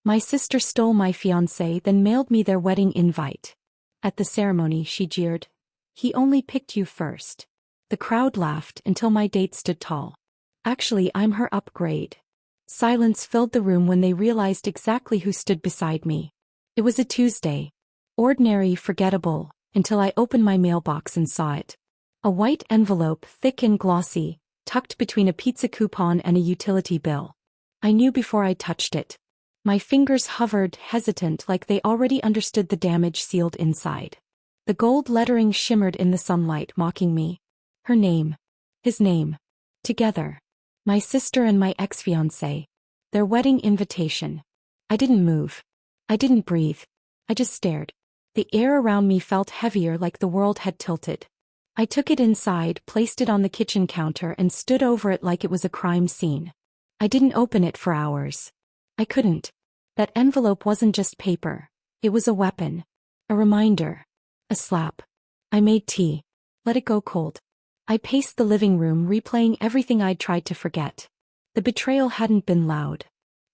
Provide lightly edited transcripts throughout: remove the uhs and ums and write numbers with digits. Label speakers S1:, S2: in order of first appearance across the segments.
S1: My sister stole my fiancé, then mailed me their wedding invite. At the ceremony, she jeered. He only picked you first. The crowd laughed until my date stood tall. Actually, I'm her upgrade. Silence filled the room when they realized exactly who stood beside me. It was a Tuesday. Ordinary, forgettable, until I opened my mailbox and saw it. A white envelope, thick and glossy, tucked between a pizza coupon and a utility bill. I knew before I touched it. My fingers hovered, hesitant, like they already understood the damage sealed inside. The gold lettering shimmered in the sunlight, mocking me. Her name. His name. Together. My sister and my ex-fiancé. Their wedding invitation. I didn't move. I didn't breathe. I just stared. The air around me felt heavier, like the world had tilted. I took it inside, placed it on the kitchen counter, and stood over it like it was a crime scene. I didn't open it for hours. I couldn't. That envelope wasn't just paper. It was a weapon. A reminder. A slap. I made tea. Let it go cold. I paced the living room, replaying everything I'd tried to forget. The betrayal hadn't been loud.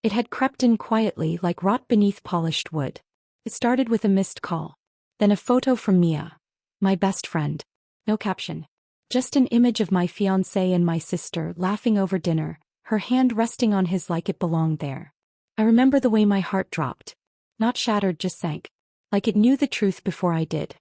S1: It had crept in quietly, like rot beneath polished wood. It started with a missed call. Then a photo from Mia. My best friend. No caption. Just an image of my fiancé and my sister laughing over dinner, her hand resting on his like it belonged there. I remember the way my heart dropped. Not shattered, just sank. Like it knew the truth before I did.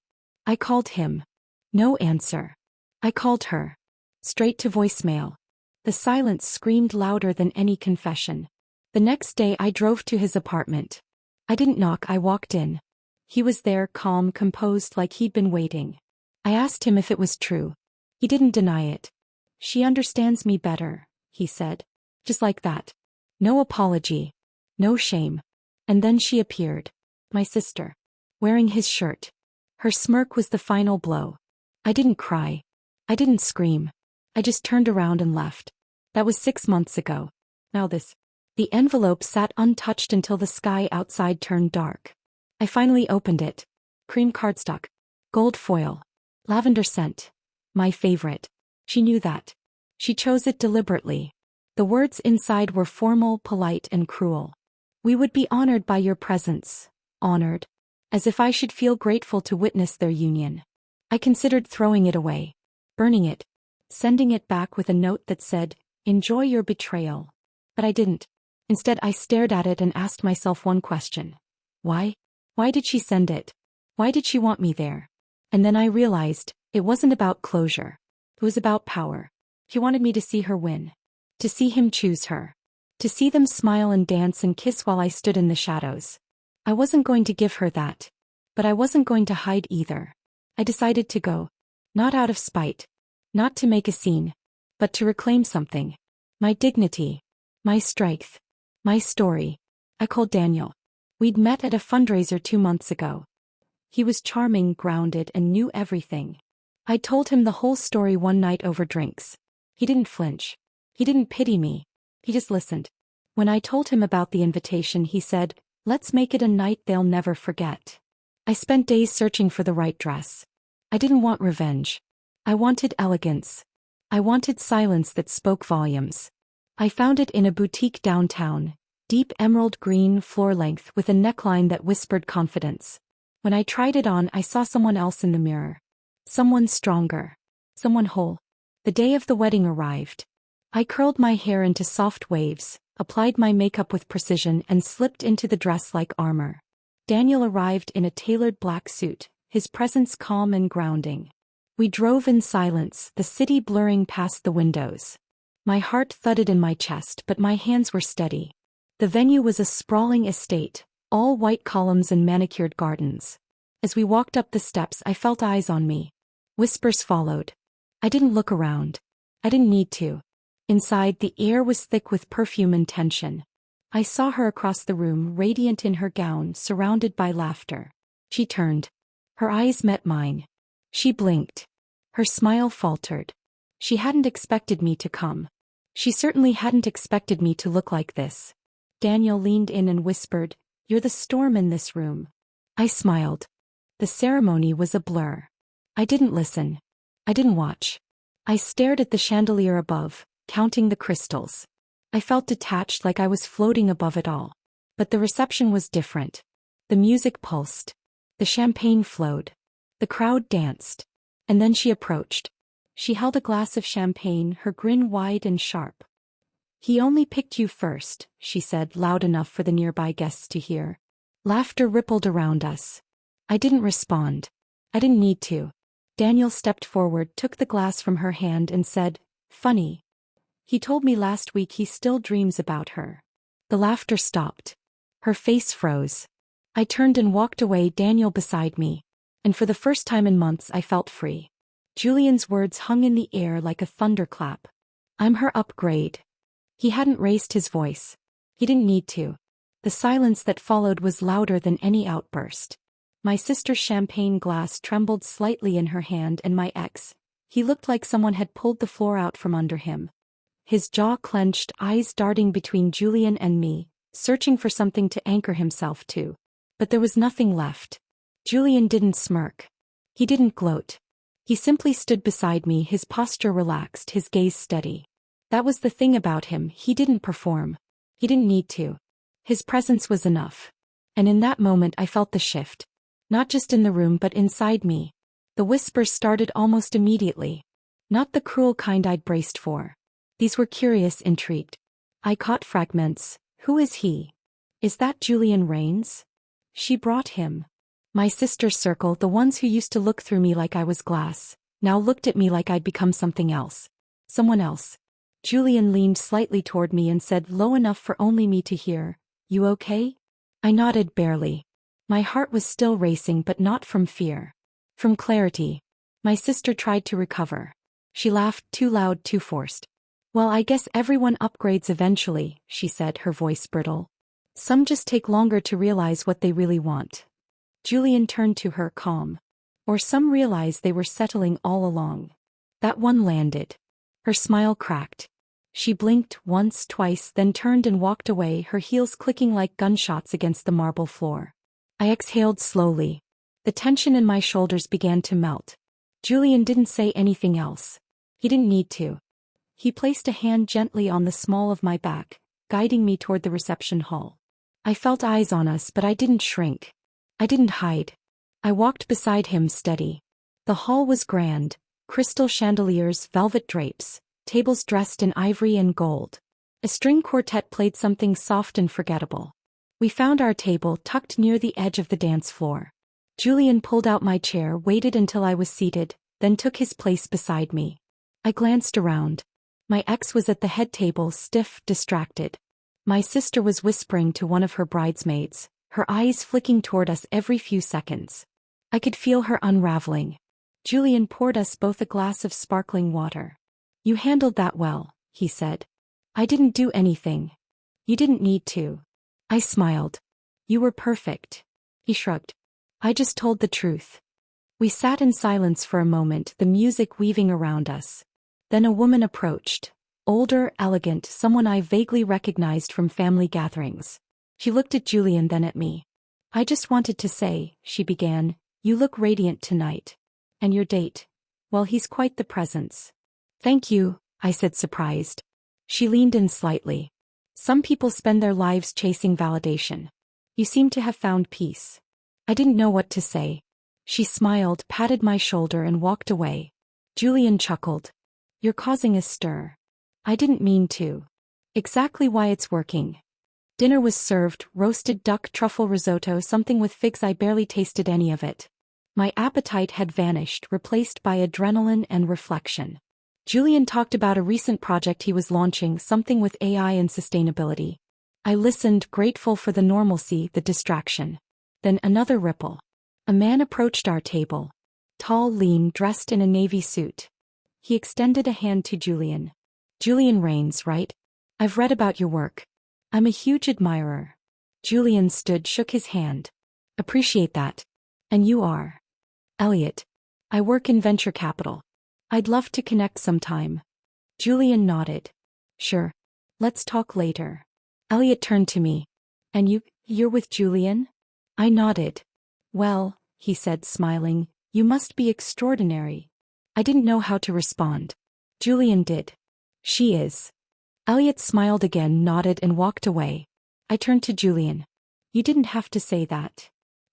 S1: I called him. No answer. I called her. Straight to voicemail. The silence screamed louder than any confession. The next day I drove to his apartment. I didn't knock, I walked in. He was there, calm, composed, like he'd been waiting. I asked him if it was true. He didn't deny it. She understands me better, he said. Just like that. No apology. No shame. And then she appeared. My sister. Wearing his shirt. Her smirk was the final blow. I didn't cry. I didn't scream. I just turned around and left. That was 6 months ago. Now this. The envelope sat untouched until the sky outside turned dark. I finally opened it. Cream cardstock. Gold foil. Lavender scent. My favorite. She knew that. She chose it deliberately. The words inside were formal, polite, and cruel. We would be honored by your presence. Honored. As if I should feel grateful to witness their union. I considered throwing it away. Burning it. Sending it back with a note that said, "Enjoy your betrayal." But I didn't. Instead, I stared at it and asked myself one question. Why? Why did she send it? Why did she want me there? And then I realized, it wasn't about closure. It was about power. He wanted me to see her win. To see him choose her. To see them smile and dance and kiss while I stood in the shadows. I wasn't going to give her that. But I wasn't going to hide either. I decided to go. Not out of spite. Not to make a scene. But to reclaim something. My dignity. My strength. My story. I called Daniel. We'd met at a fundraiser 2 months ago. He was charming, grounded, and knew everything. I told him the whole story one night over drinks. He didn't flinch. He didn't pity me. He just listened. When I told him about the invitation, he said, "Let's make it a night they'll never forget." I spent days searching for the right dress. I didn't want revenge. I wanted elegance. I wanted silence that spoke volumes. I found it in a boutique downtown, deep emerald green floor length with a neckline that whispered confidence. When I tried it on, I saw someone else in the mirror. Someone stronger. Someone whole. The day of the wedding arrived. I curled my hair into soft waves, applied my makeup with precision, and slipped into the dress like armor. Daniel arrived in a tailored black suit, his presence calm and grounding. We drove in silence, the city blurring past the windows. My heart thudded in my chest, but my hands were steady. The venue was a sprawling estate, all white columns and manicured gardens. As we walked up the steps, I felt eyes on me. Whispers followed. I didn't look around. I didn't need to. Inside, the air was thick with perfume and tension. I saw her across the room, radiant in her gown, surrounded by laughter. She turned. Her eyes met mine. She blinked. Her smile faltered. She hadn't expected me to come. She certainly hadn't expected me to look like this. Daniel leaned in and whispered, "You're the storm in this room." I smiled. The ceremony was a blur. I didn't listen. I didn't watch. I stared at the chandelier above, counting the crystals. I felt detached, like I was floating above it all. But the reception was different. The music pulsed. The champagne flowed. The crowd danced. And then she approached. She held a glass of champagne, her grin wide and sharp. "He only picked you first," she said, loud enough for the nearby guests to hear. Laughter rippled around us. I didn't respond. I didn't need to. Daniel stepped forward, took the glass from her hand and said, "Funny. He told me last week he still dreams about her." The laughter stopped. Her face froze. I turned and walked away, Daniel beside me. And for the first time in months I felt free. Julian's words hung in the air like a thunderclap. "I'm her upgrade." He hadn't raised his voice. He didn't need to. The silence that followed was louder than any outburst. My sister's champagne glass trembled slightly in her hand, and my ex, he looked like someone had pulled the floor out from under him. His jaw clenched, eyes darting between Julian and me, searching for something to anchor himself to. But there was nothing left. Julian didn't smirk. He didn't gloat. He simply stood beside me, his posture relaxed, his gaze steady. That was the thing about him, he didn't perform. He didn't need to. His presence was enough. And in that moment I felt the shift. Not just in the room but inside me. The whispers started almost immediately. Not the cruel kind I'd braced for. These were curious, intrigued. I caught fragments. "Who is he? Is that Julian Rains? She brought him." My sister's circle, the ones who used to look through me like I was glass, now looked at me like I'd become something else. Someone else. Julian leaned slightly toward me and said, low enough for only me to hear, "You okay?" I nodded barely. My heart was still racing, but not from fear. From clarity. My sister tried to recover. She laughed, too loud, too forced. "Well, I guess everyone upgrades eventually," she said, her voice brittle. "Some just take longer to realize what they really want." Julian turned to her, calm. "Or some realize they were settling all along." That one landed. Her smile cracked. She blinked once, twice, then turned and walked away, her heels clicking like gunshots against the marble floor. I exhaled slowly. The tension in my shoulders began to melt. Julian didn't say anything else. He didn't need to. He placed a hand gently on the small of my back, guiding me toward the reception hall. I felt eyes on us, but I didn't shrink. I didn't hide. I walked beside him, steady. The hall was grand. Crystal chandeliers, velvet drapes, tables dressed in ivory and gold. A string quartet played something soft and forgettable. We found our table tucked near the edge of the dance floor. Julian pulled out my chair, waited until I was seated, then took his place beside me. I glanced around. My ex was at the head table, stiff, distracted. My sister was whispering to one of her bridesmaids, her eyes flicking toward us every few seconds. I could feel her unraveling. Julian poured us both a glass of sparkling water. "You handled that well," he said. "I didn't do anything. You didn't need to." I smiled. "You were perfect." He shrugged. "I just told the truth." We sat in silence for a moment, the music weaving around us. Then a woman approached. Older, elegant, someone I vaguely recognized from family gatherings. She looked at Julian, then at me. "I just wanted to say," she began, "you look radiant tonight. And your date, well, he's quite the presence." "Thank you," I said, surprised. She leaned in slightly. "Some people spend their lives chasing validation. You seem to have found peace." I didn't know what to say. She smiled, patted my shoulder and walked away. Julian chuckled. "You're causing a stir." "I didn't mean to." "Exactly why it's working." Dinner was served, roasted duck, truffle risotto, something with figs. I barely tasted any of it. My appetite had vanished, replaced by adrenaline and reflection. Julian talked about a recent project he was launching, something with AI and sustainability. I listened, grateful for the normalcy, the distraction. Then another ripple. A man approached our table. Tall, lean, dressed in a navy suit. He extended a hand to Julian. "Julian Rains, right? I've read about your work. I'm a huge admirer." Julian stood, shook his hand. "Appreciate that. And you are?" "Elliot. I work in venture capital. I'd love to connect sometime." Julian nodded. "Sure. Let's talk later." Elliot turned to me. "And you're with Julian?" I nodded. "Well," he said, smiling, "you must be extraordinary." I didn't know how to respond. Julian did. "She is." Elliot smiled again, nodded and walked away. I turned to Julian. You didn't have to say that.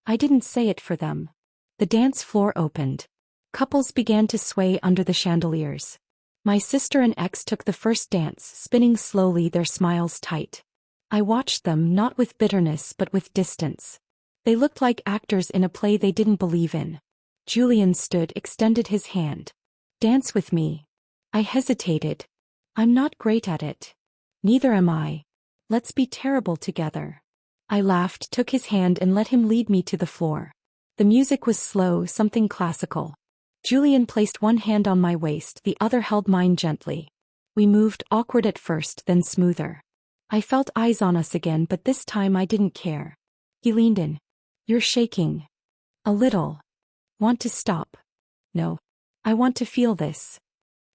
S1: I didn't say it for them. The dance floor opened. Couples began to sway under the chandeliers. My sister and ex took the first dance, spinning slowly, their smiles tight. I watched them, not with bitterness but with distance. They looked like actors in a play they didn't believe in. Julian stood, extended his hand. Dance with me. I hesitated. I'm not great at it. Neither am I. Let's be terrible together. I laughed, took his hand and let him lead me to the floor. The music was slow, something classical. Julian placed one hand on my waist, the other held mine gently. We moved, awkward at first, then smoother. I felt eyes on us again, but this time I didn't care. He leaned in. You're shaking. A little. Want to stop? No. I want to feel this.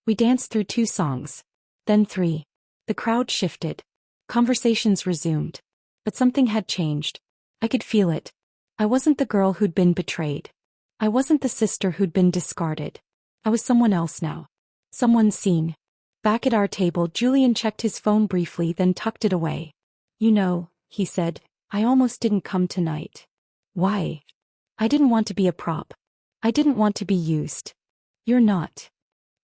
S1: We danced through 2 songs. Then 3. The crowd shifted. Conversations resumed. But something had changed. I could feel it. I wasn't the girl who'd been betrayed. I wasn't the sister who'd been discarded. I was someone else now. Someone seen. Back at our table, Julian checked his phone briefly, then tucked it away. You know, he said, I almost didn't come tonight. Why? I didn't want to be a prop. I didn't want to be used. You're not.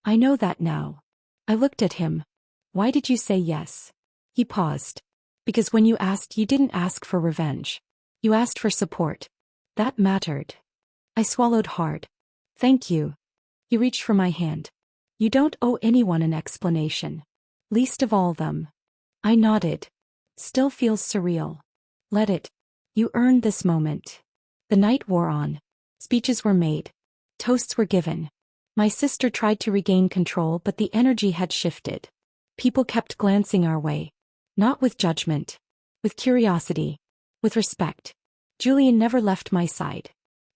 S1: I know that now. I looked at him. Why did you say yes? He paused. Because when you asked, you didn't ask for revenge. You asked for support. That mattered. I swallowed hard. Thank you. He reached for my hand. You don't owe anyone an explanation. Least of all them. I nodded. Still feels surreal. Let it. You earned this moment. The night wore on. Speeches were made. Toasts were given. My sister tried to regain control, but the energy had shifted. People kept glancing our way. Not with judgment. With curiosity. With respect. Julian never left my side.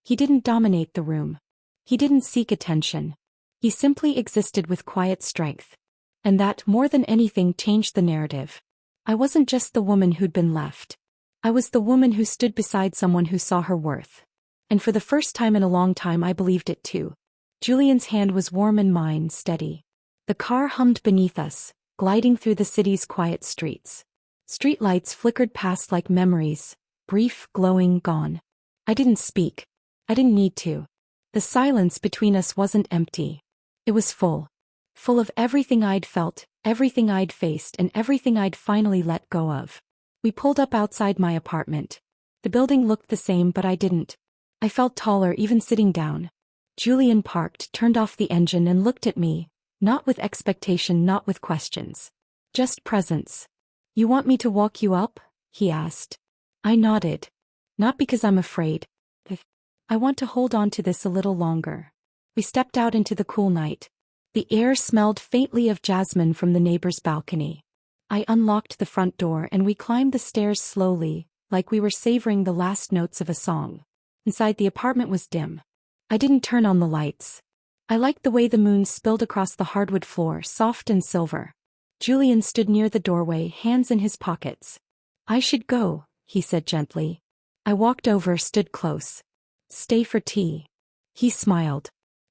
S1: He didn't dominate the room. He didn't seek attention. He simply existed with quiet strength. And that, more than anything, changed the narrative. I wasn't just the woman who'd been left. I was the woman who stood beside someone who saw her worth. And for the first time in a long time I believed it too. Julian's hand was warm and mine, steady. The car hummed beneath us, gliding through the city's quiet streets. Streetlights flickered past like memories, brief, glowing, gone. I didn't speak. I didn't need to. The silence between us wasn't empty. It was full. Full of everything I'd felt, everything I'd faced, and everything I'd finally let go of. We pulled up outside my apartment. The building looked the same, but I didn't. I felt taller even sitting down. Julian parked, turned off the engine and looked at me, not with expectation, not with questions. Just presence. You want me to walk you up? He asked. I nodded. Not because I'm afraid. I want to hold on to this a little longer. We stepped out into the cool night. The air smelled faintly of jasmine from the neighbor's balcony. I unlocked the front door and we climbed the stairs slowly, like we were savoring the last notes of a song. Inside, the apartment was dim. I didn't turn on the lights. I liked the way the moon spilled across the hardwood floor, soft and silver. Julian stood near the doorway, hands in his pockets. I should go, he said gently. I walked over, stood close. Stay for tea. He smiled.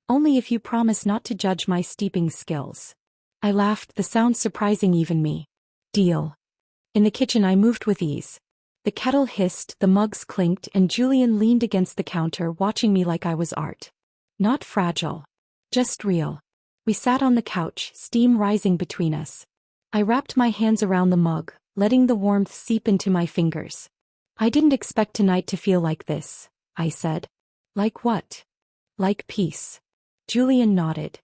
S1: Only if you promise not to judge my steeping skills. I laughed, the sound surprising even me. Deal. In the kitchen I moved with ease. The kettle hissed, the mugs clinked, and Julian leaned against the counter, watching me like I was art. Not fragile. Just real. We sat on the couch, steam rising between us. I wrapped my hands around the mug, letting the warmth seep into my fingers. I didn't expect tonight to feel like this, I said. Like what? Like peace. Julian nodded.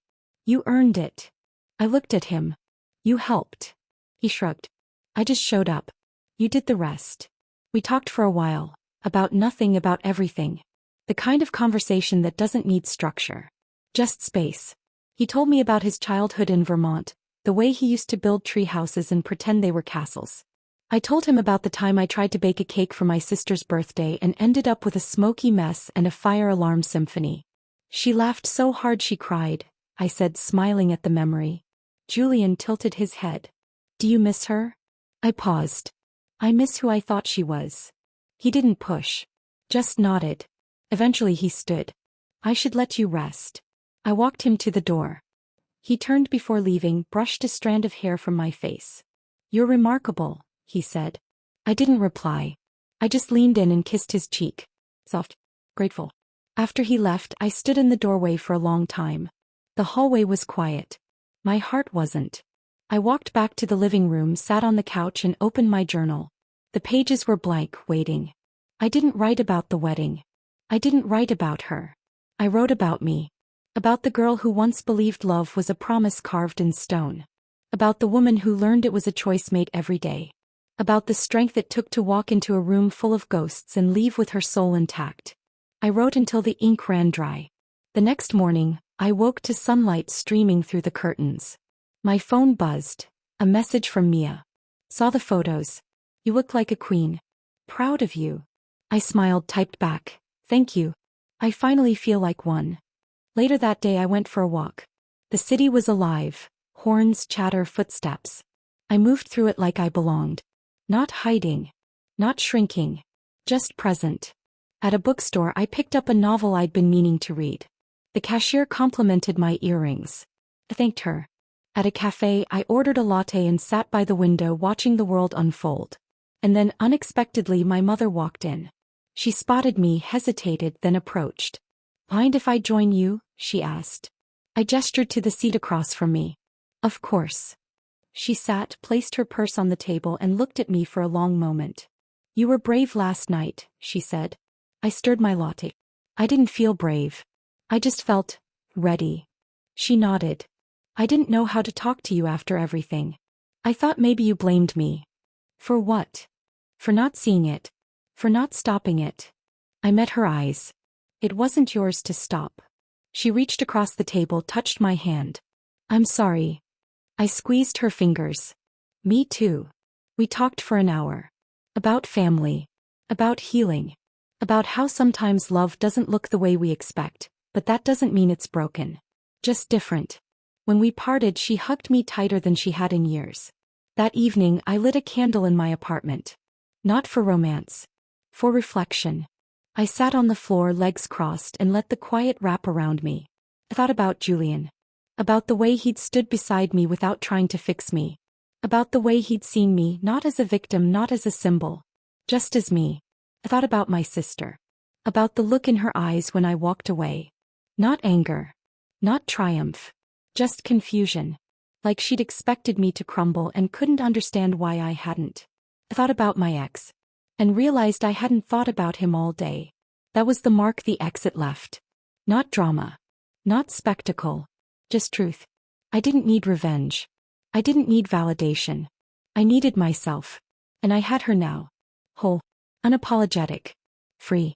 S1: You earned it. I looked at him. You helped. He shrugged. I just showed up. You did the rest. We talked for a while. About nothing, about everything. The kind of conversation that doesn't need structure. Just space. He told me about his childhood in Vermont, the way he used to build tree houses and pretend they were castles. I told him about the time I tried to bake a cake for my sister's birthday and ended up with a smoky mess and a fire alarm symphony. She laughed so hard she cried, I said, smiling at the memory. Julian tilted his head. Do you miss her? I paused. I miss who I thought she was. He didn't push. Just nodded. Eventually he stood. I should let you rest. I walked him to the door. He turned before leaving, brushed a strand of hair from my face. You're remarkable, he said. I didn't reply. I just leaned in and kissed his cheek. Soft. Grateful. After he left, I stood in the doorway for a long time. The hallway was quiet. My heart wasn't. I walked back to the living room, sat on the couch and opened my journal. The pages were blank, waiting. I didn't write about the wedding. I didn't write about her. I wrote about me. About the girl who once believed love was a promise carved in stone. About the woman who learned it was a choice made every day. About the strength it took to walk into a room full of ghosts and leave with her soul intact. I wrote until the ink ran dry. The next morning, I woke to sunlight streaming through the curtains. My phone buzzed. A message from Mia. Saw the photos. You look like a queen. Proud of you. I smiled, typed back. Thank you. I finally feel like one. Later that day I went for a walk. The city was alive. Horns, chatter, footsteps. I moved through it like I belonged. Not hiding. Not shrinking. Just present. At a bookstore I picked up a novel I'd been meaning to read. The cashier complimented my earrings. I thanked her. At a cafe I ordered a latte and sat by the window watching the world unfold. And then unexpectedly my mother walked in. She spotted me, hesitated, then approached. Mind if I join you? She asked. I gestured to the seat across from me. Of course. She sat, placed her purse on the table and looked at me for a long moment. You were brave last night, she said. I stirred my latte. I didn't feel brave. I just felt ready. She nodded. I didn't know how to talk to you after everything. I thought maybe you blamed me. For what? For not seeing it. For not stopping it. I met her eyes. It wasn't yours to stop. She reached across the table, touched my hand. I'm sorry. I squeezed her fingers. Me too. We talked for an hour. About family. About healing. About how sometimes love doesn't look the way we expect, but that doesn't mean it's broken. Just different. When we parted, she hugged me tighter than she had in years. That evening, I lit a candle in my apartment. Not for romance. For reflection. I sat on the floor, legs crossed, and let the quiet wrap around me. I thought about Julian. About the way he'd stood beside me without trying to fix me. About the way he'd seen me, not as a victim, not as a symbol. Just as me. I thought about my sister. About the look in her eyes when I walked away. Not anger. Not triumph. Just confusion. Like she'd expected me to crumble and couldn't understand why I hadn't. I thought about my ex. And realized I hadn't thought about him all day. That was the mark the exit left. Not drama. Not spectacle. Just truth. I didn't need revenge. I didn't need validation. I needed myself. And I had her now. Whole. Unapologetic. Free.